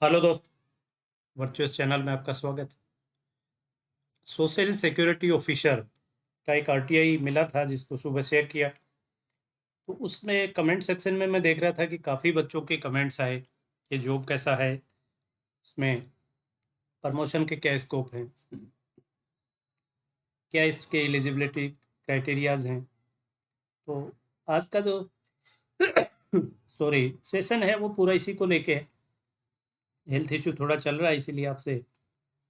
Hello दोस्त, virtuous channel में आपका स्वागत है। सोशल सिक्योरिटी ऑफिसर का एक आरटीआई मिला था जिसको सुबह शेयर किया। तो उसमें कमेंट सेक्शन में मैं देख रहा था कि काफ़ी बच्चों के कमेंट्स आए कि जॉब कैसा है, इसमें प्रमोशन के क्या स्कोप हैं, क्या इसके एलिजिबिलिटी क्राइटेरियाज हैं। तो आज का जो सेशन है वो पूरा इसी को लेके है। हेल्थ इशू थोड़ा चल रहा है, इसीलिए आपसे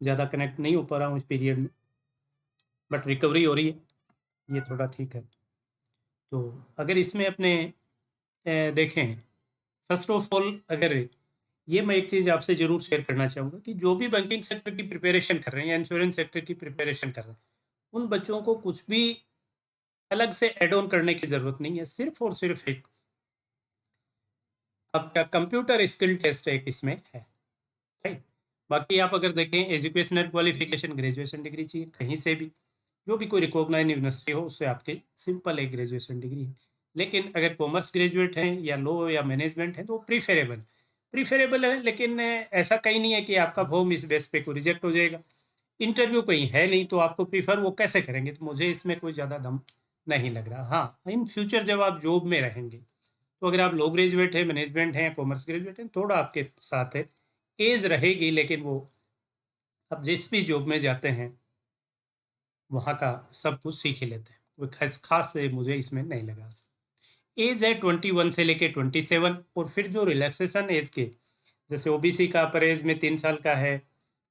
ज़्यादा कनेक्ट नहीं हो पा रहा हूँ इस पीरियड में, बट रिकवरी हो रही है, ये थोड़ा ठीक है। तो अगर इसमें अपने देखें, फर्स्ट ऑफ ऑल अगर ये मैं एक चीज़ आपसे ज़रूर शेयर करना चाहूँगा कि जो भी बैंकिंग सेक्टर की प्रिपरेशन कर रहे हैं या इंश्योरेंस सेक्टर की प्रिपरेशन कर रहे हैं, उन बच्चों को कुछ भी अलग से एड ऑन करने की ज़रूरत नहीं है। सिर्फ और सिर्फ एक आपका कंप्यूटर स्किल टेस्ट एक इसमें है, राइट। बाकी आप अगर देखें, एजुकेशनल क्वालिफिकेशन ग्रेजुएशन डिग्री चाहिए कहीं से भी, जो भी कोई रिकॉग्नाइज यूनिवर्सिटी हो उससे आपके सिंपल एक ग्रेजुएशन डिग्री है। लेकिन अगर कॉमर्स ग्रेजुएट हैं या लॉ या मैनेजमेंट है तो प्रीफरेबल है। लेकिन ऐसा कहीं नहीं है कि आपका फॉर्म इस बेस पे को रिजेक्ट हो जाएगा। इंटरव्यू कहीं है नहीं तो आपको प्रीफर वो कैसे करेंगे, तो मुझे इसमें कोई ज़्यादा दम नहीं लग रहा। हाँ, इन फ्यूचर जब आप जॉब में रहेंगे तो अगर आप लॉ ग्रेजुएट हैं, मैनेजमेंट हैं, कॉमर्स ग्रेजुएट हैं, थोड़ा आपके साथ है एज रहेगी, लेकिन वो आप जिस भी जॉब में जाते हैं वहाँ का सब कुछ सीख ही लेते हैं। कोई खास से मुझे इसमें नहीं लगा। एज है 21 से लेके 27, और फिर जो रिलैक्सेशन एज के, जैसे ओबीसी का अपर एज में 3 साल का है,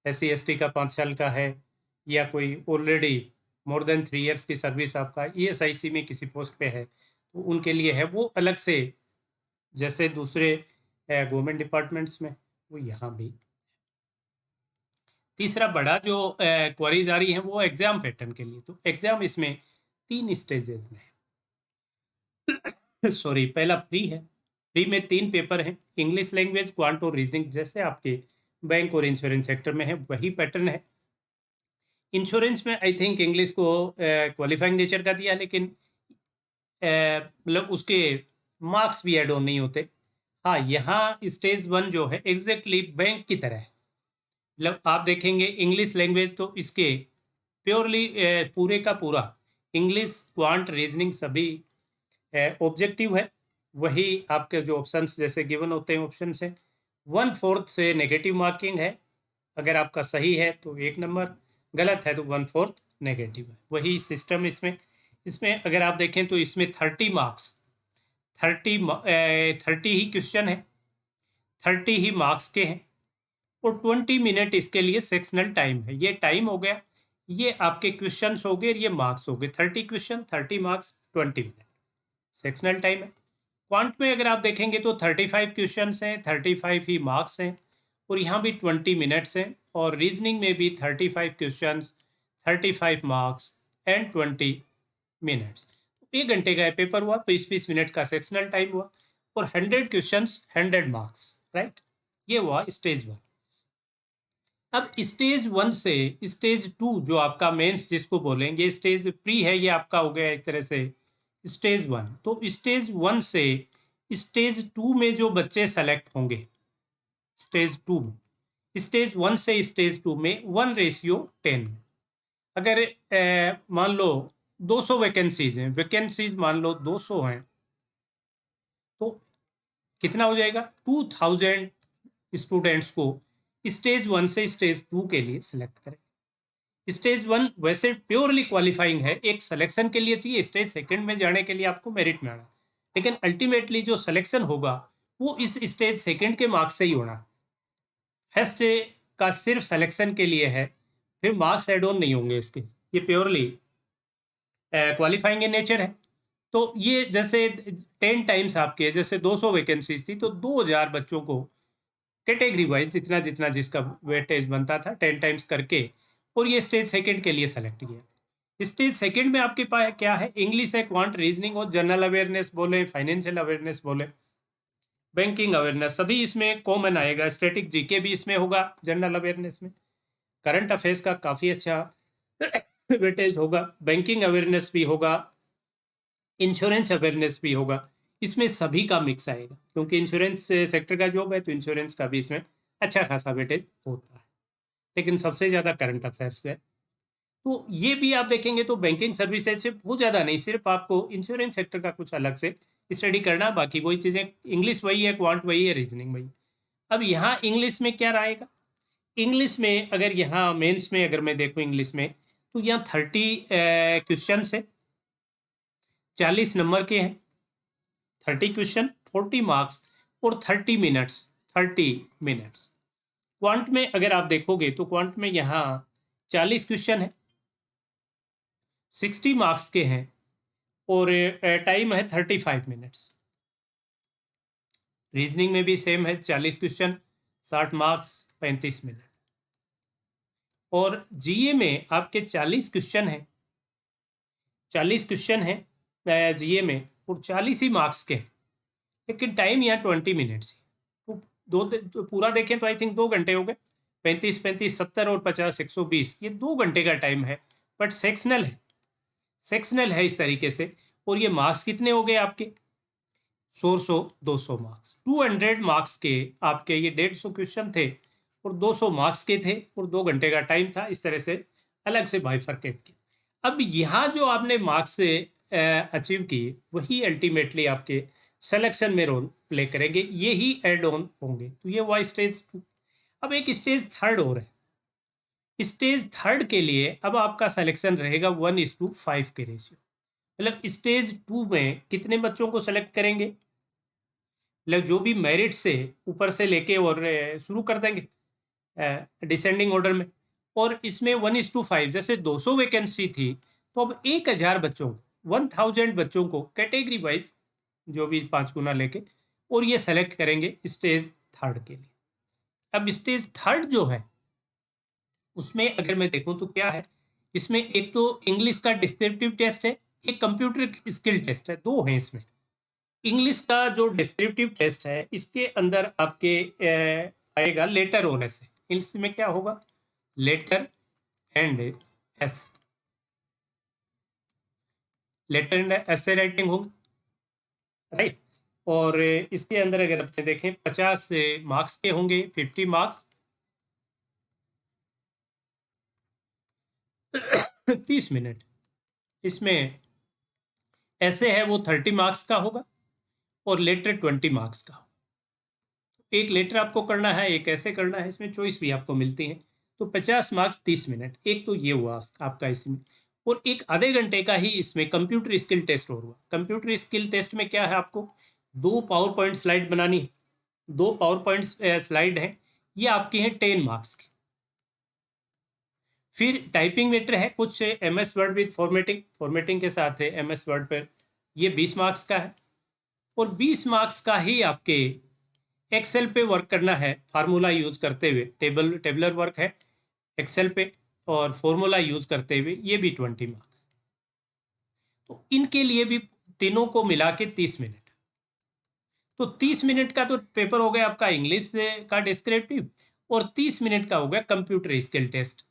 SC ST का 5 साल का है, या कोई ऑलरेडी मोर देन 3 इयर्स की सर्विस आपका ESIC में किसी पोस्ट पे है तो उनके लिए है वो अलग से, जैसे दूसरे गवर्नमेंट डिपार्टमेंट्स में, वो यहाँ भी। तीसरा बड़ा जो क्वेरीज आ रही है वो एग्जाम पैटर्न के लिए। तो एग्जाम इसमें 3 स्टेजेस में है। सॉरी, पहला प्री है। प्री में 3 पेपर हैं, इंग्लिश लैंग्वेज, क्वांट और रीजनिंग, जैसे आपके बैंक और इंश्योरेंस सेक्टर में है वही पैटर्न है। इंश्योरेंस में आई थिंक इंग्लिश को क्वालिफाइंग नेचर का दिया, लेकिन मतलब उसके मार्क्स भी एड ऑन नहीं होते। हाँ, यहाँ स्टेज 1 जो है एग्जैक्टली बैंक की तरह है। मतलब आप देखेंगे इंग्लिश लैंग्वेज तो इसके प्योरली पूरे का पूरा इंग्लिश, क्वांट, रीजनिंग सभी ऑब्जेक्टिव है। वही आपके जो ऑप्शंस जैसे गिवन होते हैं ऑप्शंस हैं। 1/4 से नेगेटिव मार्किंग है, अगर आपका सही है तो 1 नंबर, गलत है तो 1/4 नेगेटिव है। वही सिस्टम इसमें इसमें अगर आप देखें तो इसमें 30 मार्क्स, 30 ही क्वेश्चन है, 30 ही मार्क्स के हैं, और 20 मिनट इसके लिए सेक्शनल टाइम है। ये टाइम हो गया, ये आपके क्वेश्चंस हो गए, ये मार्क्स हो गए। 30 question, 30 marks, 20 minute sectional time है। क्वांट में अगर आप देखेंगे तो 35 क्वेश्चन हैं, 35 ही मार्क्स हैं, और यहाँ भी 20 मिनट्स हैं। और रीजनिंग में भी 35 क्वेश्चन, 35 मार्क्स एंड 20 मिनट्स। 1 घंटे का पेपर हुआ, 20-20 मिनट का सेक्शनल टाइम हुआ, और 100 क्वेश्चन, 100 मार्क्स, राइट। ये हुआ स्टेज 1। अब स्टेज 1 से स्टेज 2 जो आपका मेंस जिसको बोलेंगे, स्टेज प्री है, ये आपका हो गया एक तरह से स्टेज 1। तो स्टेज 1 से स्टेज 2 में जो बच्चे सेलेक्ट होंगे, स्टेज 2 में, स्टेज 1 से स्टेज 2 में 1:10। अगर मान लो 200 वैकेंसीज हैं, वैकेंसीज मान लो 200 हैं, तो कितना हो जाएगा? 2000 स्टूडेंट्स को स्टेज 1 से स्टेज 2 के लिए सिलेक्ट करें। स्टेज 1 वैसे प्योरली क्वालिफाइंग है, एक सिलेक्शन के लिए चाहिए। स्टेज सेकंड में जाने के लिए आपको मेरिट में आना, लेकिन अल्टीमेटली जो सिलेक्शन होगा वो इस स्टेज सेकंड के मार्क्स से ही होना। फर्स्ट का सिर्फ सिलेक्शन के लिए है, फिर मार्क्स एड ऑन नहीं होंगे इसके, ये प्योरली क्वालिफाइंग इन नेचर है। तो ये जैसे 10 टाइम्स आपके, जैसे 200 वैकेंसीज थी तो 2000 बच्चों को कैटेगरी वाइज जितना जितना जिसका वेटेज बनता था 10 टाइम्स करके, और ये स्टेज सेकंड के लिए सेलेक्ट किया। स्टेज सेकंड में आपके पास क्या है? इंग्लिश है, क्वांट, रीजनिंग और जनरल अवेयरनेस बोले, फाइनेंशियल अवेयरनेस बोले, बैंकिंग अवेयरनेस, सभी इसमें कॉमन आएगा। स्टैटिक जीके भी इसमें होगा जनरल अवेयरनेस में। करंट अफेयर्स का काफ़ी अच्छा वेटेज होगा, बैंकिंग अवेयरनेस भी होगा, इंश्योरेंस अवेयरनेस भी होगा। इसमें सभी का मिक्स आएगा, क्योंकि इंश्योरेंस सेक्टर का जॉब है तो इंश्योरेंस का भी इसमें अच्छा खासा वेटेज होता है, लेकिन सबसे ज़्यादा करंट अफेयर्स है। तो ये भी आप देखेंगे तो बैंकिंग सर्विसेज से बहुत ज़्यादा नहीं, सिर्फ आपको इंश्योरेंस सेक्टर का कुछ अलग से स्टडी करना, बाकी वही चीज़ें, इंग्लिश वही है, क्वांट वही है, रीजनिंग वही। अब यहाँ इंग्लिश में क्या रहेगा? इंग्लिश में अगर यहाँ मेंस में अगर मैं देखूँ इंग्लिश में, तो यहाँ 30 क्वेश्चन है, 40 नंबर के हैं, 30 क्वेश्चन 40 मार्क्स और 30 मिनट्स, 30 मिनट्स। क्वांट में अगर आप देखोगे तो क्वांट में यहाँ 40 क्वेश्चन है, 60 मार्क्स के हैं और टाइम है 35 मिनट्स। रीजनिंग में भी सेम है, 40 क्वेश्चन 60 मार्क्स 35 मिनट। और जीए में आपके 40 क्वेश्चन हैं, 40 क्वेश्चन हैं जीए में और 40 ही मार्क्स के हैं, लेकिन टाइम यहाँ 20 मिनट्स ही। तो पूरा देखें तो आई थिंक 2 घंटे हो गए, 35 35 70 और 50 120, ये 2 घंटे का टाइम है, बट सेक्शनल है, सेक्शनल है इस तरीके से। और ये मार्क्स कितने हो गए आपके? 100 200 मार्क्स, 200 मार्क्स के आपके ये 150 क्वेश्चन थे और 200 मार्क्स के थे और 2 घंटे का टाइम था। इस तरह से अलग से बाइफरकेट किया। अब यहाँ जो आपने मार्क्स से अचीव किए वही अल्टीमेटली आपके सिलेक्शन में रोल प्ले करेंगे, ये ही एड ऑन होंगे। तो ये हुआ स्टेज 2। अब एक स्टेज 3 और है। स्टेज 3 के लिए अब आपका सिलेक्शन रहेगा 1:5 के रेशियो। मतलब स्टेज 2 में कितने बच्चों को सेलेक्ट करेंगे? मतलब जो भी मेरिट से ऊपर से लेके और शुरू कर देंगे डिसेंडिंग ऑर्डर में। और इसमें 1:5, जैसे 200 वैकेंसी थी तो अब 1000 बच्चों को, 1000 बच्चों को कैटेगरी वाइज जो भी 5 गुना लेके, और ये सेलेक्ट करेंगे स्टेज 3 के लिए। अब स्टेज 3 जो है उसमें अगर मैं देखूं तो क्या है, इसमें एक तो इंग्लिश का डिस्क्रिप्टिव टेस्ट है, एक कंप्यूटर स्किल टेस्ट है, 2 हैं इसमें। इंग्लिश का जो डिस्क्रिप्टिव टेस्ट है इसके अंदर आपके आएगा लेटर और ऐसे। इसमें क्या होगा? लेटर एंड ऐसे, लेटर एंड ऐसे राइटिंग होगी, राइट। और इसके अंदर अगर अपने देखें 50 मार्क्स के होंगे, 50 मार्क्स 30 मिनट। इसमें ऐसे है वो 30 मार्क्स का होगा और लेटर 20 मार्क्स का। एक लेटर आपको करना है, एक ऐसे करना है, इसमें चॉइस भी आपको मिलती है। तो 50 मार्क्स 30 मिनट, एक तो ये हुआ आपका इसमें। और एक आधे घंटे का ही इसमें कंप्यूटर स्किल टेस्ट और हुआ। कंप्यूटर स्किल टेस्ट में क्या है, आपको 2 पावर पॉइंट स्लाइड बनानी है, 2 पावर पॉइंट स्लाइड है, ये आपकी है 10 मार्क्स की। फिर टाइपिंग मैटर है कुछ MS वर्ड विद फॉर्मेटिंग के साथ है MS वर्ड पर, ये 20 मार्क्स का है। और 20 मार्क्स का ही आपके एक्सेल पे वर्क करना है, फार्मूला यूज करते हुए, टेबलर वर्क है एक्सेल पे और फॉर्मूला यूज करते हुए, ये भी 20 मार्क्स। तो इनके लिए भी तीनों को मिला के 30 मिनट। तो 30 मिनट का तो पेपर हो गया आपका इंग्लिश का डिस्क्रिप्टिव, और 30 मिनट का हो गया कंप्यूटर स्किल टेस्ट,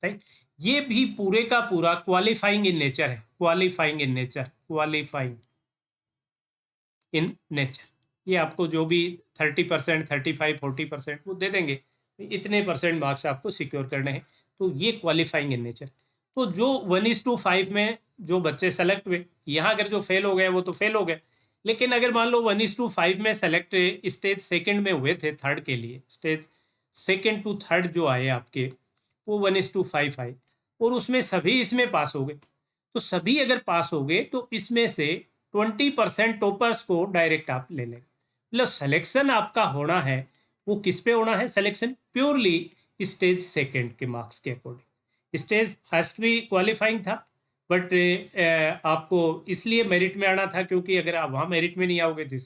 राइट। ये भी पूरे का पूरा क्वालिफाइंग इन नेचर है, qualifying in nature, qualifying in nature. ये आपको जो भी 30%, 35, 40% वो दे देंगे, इतने परसेंट मार्क्स आपको सिक्योर करने हैं। तो ये क्वालिफाइंग इन नेचर। तो जो 1:5 में जो बच्चे सेलेक्ट हुए, यहाँ अगर जो फेल हो गए वो तो फेल हो गए, लेकिन अगर मान लो 1:5 में सेलेक्ट स्टेज 2 में हुए थे, 3 के लिए स्टेज 2 to 3 जो आए आपके, वो 1:5 आए और उसमें सभी इसमें पास हो गए। तो सभी अगर पास हो गए तो इसमें से 20% टॉपर्स को डायरेक्ट आप ले लेंगे। मतलब सिलेक्शन आपका होना है वो किस पे होना है? सिलेक्शन प्योरली स्टेज 2 के मार्क्स के अकॉर्डिंग। स्टेज 1 भी क्वालिफाइंग था, बट आपको इसलिए मेरिट में आना था क्योंकि अगर आप वहाँ मेरिट में नहीं आओगे तो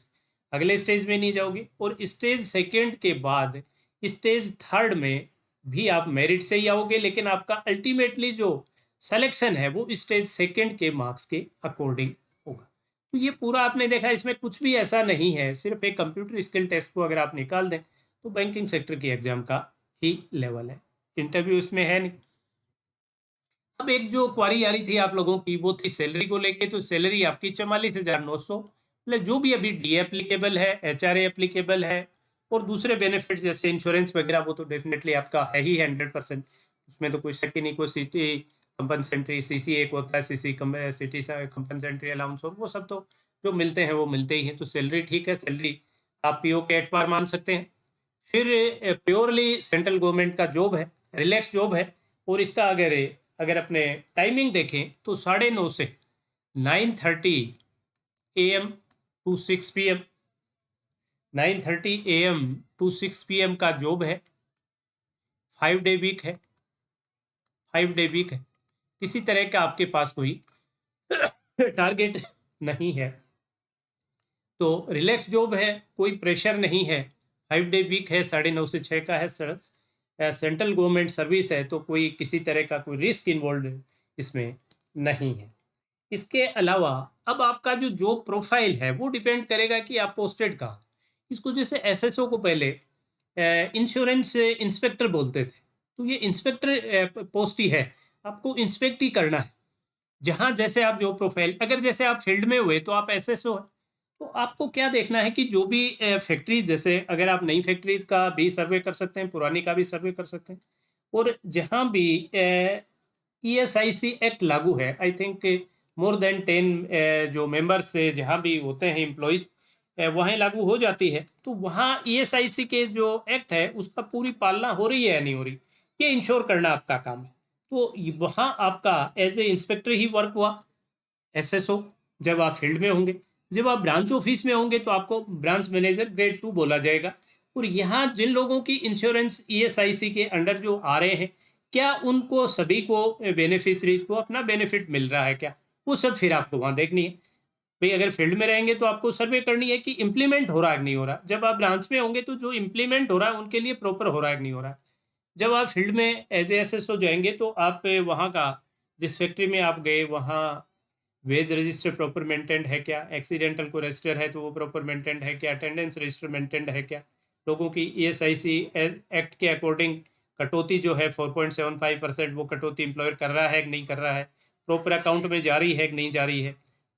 अगले स्टेज में नहीं जाओगे। और स्टेज 2 के बाद स्टेज 3 में भी आप मेरिट से ही आओगे, लेकिन आपका अल्टीमेटली जो सिलेक्शन है वो स्टेज 2 के मार्क्स के अकॉर्डिंग होगा। तो ये पूरा आपने देखा, इसमें कुछ भी ऐसा नहीं है, सिर्फ एक कंप्यूटर स्किल टेस्ट को अगर आप निकाल दें तो बैंकिंग सेक्टर की एग्जाम का ही लेवल है, इंटरव्यू इसमें है नहीं। अब एक जो क्वारी आ रही थी आप लोगों की वो थी सैलरी को लेके। तो सैलरी आपकी 44,900, मतलब जो भी अभी DA एप्लीकेबल है, HRA एप्लीकेबल है, और दूसरे बेनिफिट जैसे इंश्योरेंस वगैरह वो तो डेफिनेटली आपका है ही 100%, उसमें तो कोई शक ही नहीं। कोई सिटी कंपनसेंट्री सीसी एक होता है, सिटी कंपनसेंट्री अलाउंस, और वो सब तो जो मिलते हैं वो मिलते ही हैं। तो सैलरी ठीक है, सैलरी आप पीओ के एट पार मान सकते हैं। फिर प्योरली सेंट्रल गवर्नमेंट का जॉब है, रिलैक्स जॉब है। और इसका अगर अगर अपने टाइमिंग देखें तो 9:30 से 9:30 AM to 6 PM, 9:30 AM to 6 PM का जॉब है। 5 डे वीक है, 5 डे वीक है। किसी तरह का आपके पास कोई टारगेट नहीं है, तो रिलैक्स जॉब है, कोई प्रेशर नहीं है। 5 डे वीक है, 9:30 से 6 का है। सेंट्रल गवर्नमेंट सर्विस है, तो कोई किसी तरह का कोई रिस्क इन्वॉल्व इसमें नहीं है। इसके अलावा अब आपका जो जॉब प्रोफाइल है वो डिपेंड करेगा कि आप पोस्टेड कहाँ। इसको जैसे एसएसओ को पहले इंश्योरेंस इंस्पेक्टर बोलते थे, तो ये इंस्पेक्टर पोस्ट ही है, आपको इंस्पेक्ट ही करना है। जहाँ जैसे आप जो प्रोफाइल, अगर जैसे आप फील्ड में हुए तो आप एसएसओ है, तो आपको क्या देखना है कि जो भी फैक्ट्रीज, जैसे अगर आप नई फैक्ट्रीज का भी सर्वे कर सकते हैं, पुरानी का भी सर्वे कर सकते हैं। और जहाँ भी ESIC एक्ट लागू है, आई थिंक मोर देन 10 जो मेंबर्स से जहाँ भी होते हैं एम्प्लॉयज, वहाँ लागू हो जाती है, तो वहाँ ESIC के जो एक्ट है उसका पूरी पालना हो रही है या नहीं हो रही, ये इंश्योर करना आपका काम है। तो वहाँ आपका एज ए इंस्पेक्टर ही वर्क हुआ, एसएसओ, जब आप फील्ड में होंगे। जब आप ब्रांच ऑफिस में होंगे तो आपको ब्रांच मैनेजर ग्रेड 2 बोला जाएगा। और यहाँ जिन लोगों की इंश्योरेंस ESIC के अंडर जो आ रहे हैं, क्या उनको सभी को बेनिफिशरीज को अपना बेनिफिट मिल रहा है क्या, वो सब फिर आपको वहाँ देखनी है। भाई अगर फील्ड में रहेंगे तो आपको सर्वे करनी है कि इम्प्लीमेंट हो रहा है कि नहीं हो रहा। जब आप ब्रांच में होंगे तो जो इम्प्लीमेंट हो रहा है उनके लिए प्रॉपर हो रहा है कि नहीं हो रहा है। जब आप फील्ड में एज ए एसएसओ जाएंगे तो आप वहाँ का, जिस फैक्ट्री में आप गए वहाँ वेज रजिस्टर प्रॉपर मेंटेन्ड है क्या, एक्सीडेंटल को रजिस्टर है तो वो प्रॉपर मेंटेन्ड है क्या, अटेंडेंस रजिस्टर मेंटेन्ड है क्या, लोगों की ESIC एक्ट के अकॉर्डिंग कटौती जो है 4.75% वो कटौती एम्प्लॉयर कर रहा है कि नहीं कर रहा है, प्रॉपर अकाउंट में जारी है कि नहीं जारी है,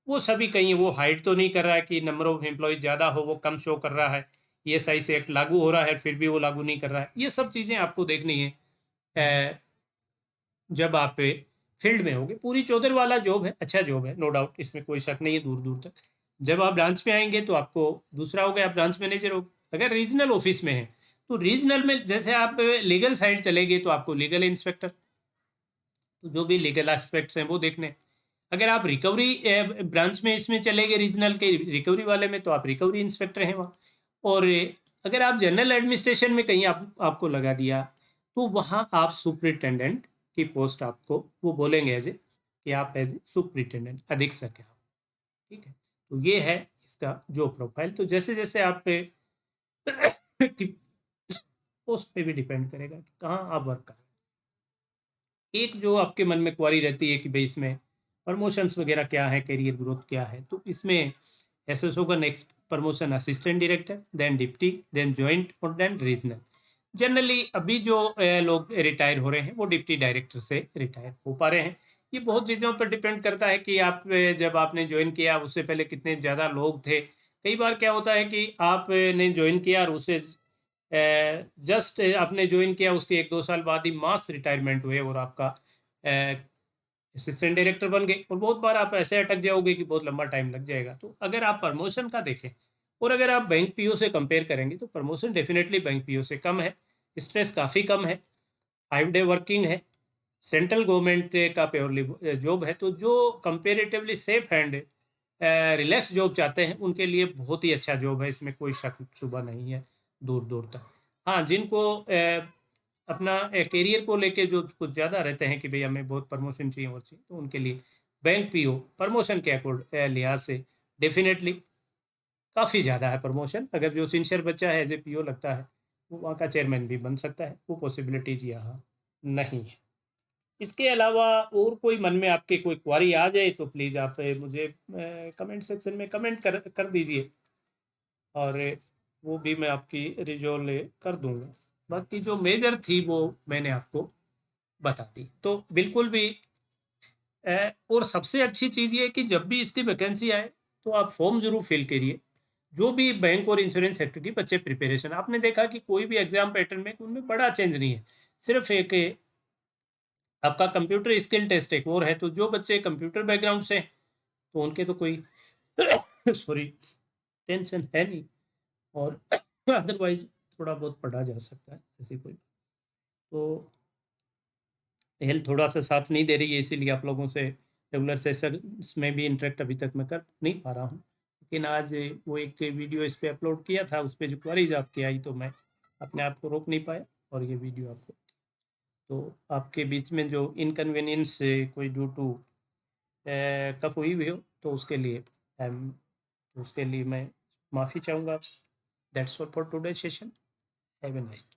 वो सभी कहीं वो हाइड तो नहीं कर रहा है कि नंबर ऑफ एम्प्लॉयज ज़्यादा हो वो कम शो कर रहा है, ESIC एक्ट लागू हो रहा है फिर भी वो लागू नहीं कर रहा है। ये सब चीज़ें आपको देखनी है जब आप फील्ड में होगे। पूरी चौधर वाला जॉब है, अच्छा जॉब है, नो डाउट, इसमें कोई शक नहीं है दूर दूर तक। जब आप ब्रांच में आएंगे तो आपको दूसरा हो गया, आप ब्रांच मैनेजर हो। अगर रीजनल ऑफिस में है तो रीजनल में जैसे आप लीगल साइड चले गए तो आपको लीगल इंस्पेक्टर, तो जो भी लीगल एस्पेक्ट्स हैं वो देखने। अगर आप रिकवरी ब्रांच में इसमें चले गए रीजनल के रिकवरी वाले में, तो आप रिकवरी इंस्पेक्टर हैं वहाँ। और अगर आप जनरल एडमिनिस्ट्रेशन में कहीं आपको लगा दिया तो वहाँ आप सुपरिटेंडेंट की पोस्ट आपको वो बोलेंगे एज ए कि आप एज ए सुपरिटेंडेंट अधीक्षक हैं आप, ठीक है। तो ये है इसका जो प्रोफाइल। तो जैसे जैसे आप पे की पोस्ट पे भी डिपेंड करेगा कि कहाँ आप वर्क करें। एक जो आपके मन में क्वारी रहती है कि भाई इसमें प्रमोशंस वगैरह क्या है, करियर ग्रोथ क्या है, तो इसमें एसएसओ का next promotion assistant director, then deputy, then joint और देन रीजनल। जनरली अभी जो लोग रिटायर हो रहे हैं वो डिप्टी डायरेक्टर से रिटायर हो पा रहे हैं। ये बहुत चीज़ों पर डिपेंड करता है कि आप जब आपने ज्वाइन किया उससे पहले कितने ज़्यादा लोग थे। कई बार क्या होता है कि आपने ज्वाइन किया और उससे जस्ट आपने ज्वाइन किया उसके 1-2 साल बाद ही मास रिटायरमेंट हुए और आपका असिस्टेंट डायरेक्टर बन गए। और बहुत बार आप ऐसे अटक जाओगे कि बहुत लंबा टाइम लग जाएगा। तो अगर आप प्रमोशन का देखें और अगर आप बैंक पीओ से कंपेयर करेंगे तो प्रमोशन डेफिनेटली बैंक पीओ से कम है, स्ट्रेस काफ़ी कम है, 5 डे वर्किंग है, सेंट्रल गवर्नमेंट का प्योरली जॉब है। तो जो comparatively safe and relax job चाहते हैं उनके लिए बहुत ही अच्छा जॉब है, इसमें कोई शक शुबा नहीं है दूर दूर तक। हाँ, जिनको अपना करियर को लेके जो कुछ ज़्यादा रहते हैं कि भाई हमें बहुत प्रमोशन चाहिए और चाहिए, तो उनके लिए बैंक पीओ प्रमोशन के लिहाज से डेफिनेटली काफ़ी ज़्यादा है प्रमोशन। अगर जो सिंसियर बच्चा है एज ए पीओ लगता है वो वहाँ का चेयरमैन भी बन सकता है, वो पॉसिबिलिटीज यहाँ नहीं है। इसके अलावा और कोई मन में आपके कोई क्वारी आ जाए तो प्लीज़ आप मुझे कमेंट सेक्शन में कमेंट कर दीजिए और वो भी मैं आपकी रिजॉल्व कर दूंगा। बाकी जो मेजर थी वो मैंने आपको बता दी। तो बिल्कुल भी और सबसे अच्छी चीज़ ये है कि जब भी इसकी वैकेंसी आए तो आप फॉर्म जरूर फिल करिए। जो भी बैंक और इंश्योरेंस सेक्टर की बच्चे प्रिपरेशन, आपने देखा कि कोई भी एग्जाम पैटर्न में उनमें बड़ा चेंज नहीं है, सिर्फ एक आपका कंप्यूटर स्किल टेस्ट एक और है। तो जो बच्चे कंप्यूटर बैकग्राउंड से हैं, तो उनके तो कोई सॉरी टेंशन है नहीं, और अदरवाइज थोड़ा बहुत पढ़ा जा सकता है, ऐसी कोई। तो हेल्थ थोड़ा सा साथ नहीं दे रही है, इसीलिए आप लोगों से रेगुलर सेशन में भी इंटरेक्ट अभी तक मैं कर नहीं पा रहा हूँ। लेकिन आज वो एक वीडियो इस पे अपलोड किया था, उस पर जो क्वारीज आपकी आई तो मैं अपने आप को रोक नहीं पाया, और ये वीडियो आपको, तो आपके बीच में जो इनकन्वीनियंस कोई ड्यू टू कब हुई भी हो, तो उसके लिए मैं माफ़ी चाहूँगा आपसे। That's all for today session. Have a nice